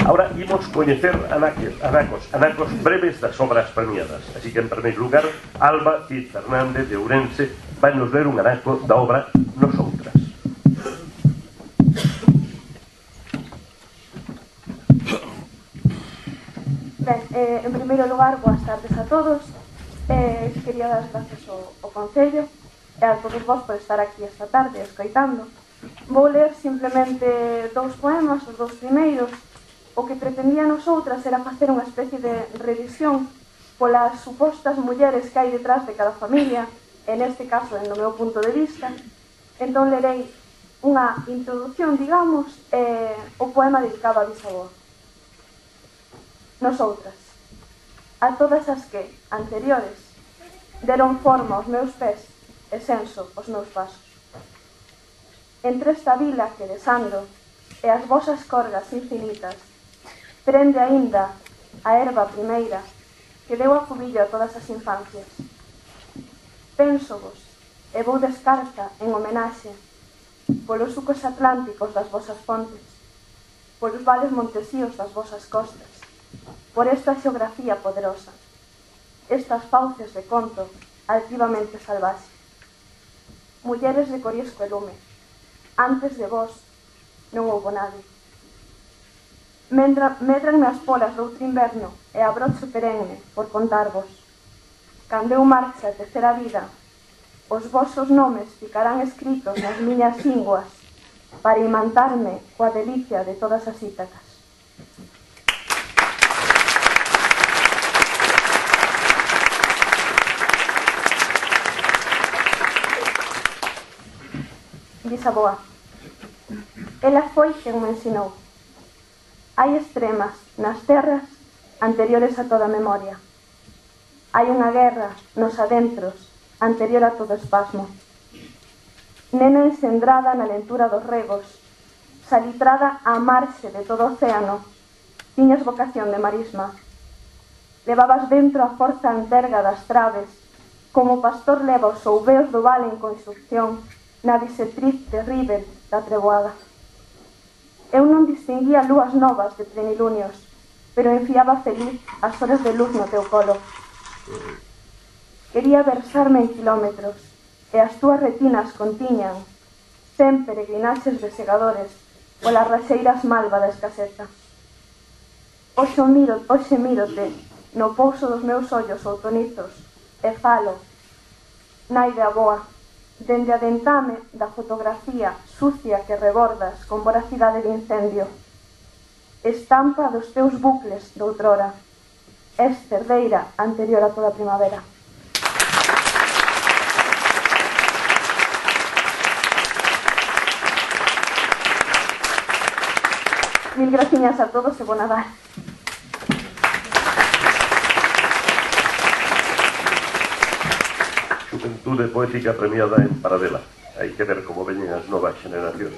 Ahora imos coñecer anacos breves das obras premiadas. Así que, en primeiro lugar, Alba Cid Fernández, de Ourense, vai nos ler un anaco da obra Nosoutras. Ben, en primeiro lugar, boas tardes a todos. Quería dar as gracias ao Concello e a todos vos por estar aquí esta tarde escoitando. Vou ler simplemente dous poemas, os dous primeiros. O que pretendía Nosoutras era facer unha especie de revisión polas supostas mulleres que hai detrás de cada familia, en este caso, no meu punto de vista. Entón lerei unha introdución, digamos, o poema dedicado a bisaboa. Nosoutras. A todas as que, anteriores, deron forma aos meus pés e senso os meus pasos. Entre esta vila que desando e as vosas corgas infinitas, prende aínda a herba primeira que deu acubillo a todas as infancias. Pénsovos e vou descarta en homenaxe polos sucos atlánticos das vosas fontes, polos vales montesíos das vosas costas, por esta xeografía poderosa, estas fauces de conto altivamente salvaxe. Mulleres de corisco e lume, antes de vos non houbo nadie. Medranme as polas doutro inverno e abrocho perenne por contarvos. Cando eu marche a terceira vida, os vosos nomes ficarán escritos nas miñas linguas para imantarme coa delicia de todas as Ítacas. Bisaboa. Ela foi quen me ensinou. Hai extremas nas terras anteriores a toda memoria. Hai unha guerra nos adentros anterior a todo espasmo. Nena encendrada na lentura dos regos, salitrada á marxe de todo o océano, tiñas vocación de marisma. Levabas dentro a forza anterga das traves, como o pastor leva os ouveos do vale en construcción na bisetriz terrível da treboada. Eu non distinguía lúas novas de plenilunios, pero enfiaba feliz as horas de luz no teu colo. Quería versarme en kilómetros, e as túas retinas contiñan 100 peregrinaxes de segadores polas raxeiras malva da escaseza. Hoxe mírote no pouso dos meus ollos outonizos e falo, nai de aboa, dende a dentame da fotografía sucia que rebordas con voracidade de incendio. Estampa dos teus bucles doutrora. Es cerdeira anterior a toda primavera. Mil graciñas a todos e bo Nadal. Xuventude poética premiada en Paradela. Hai que ver como veñen as novas xeneracións.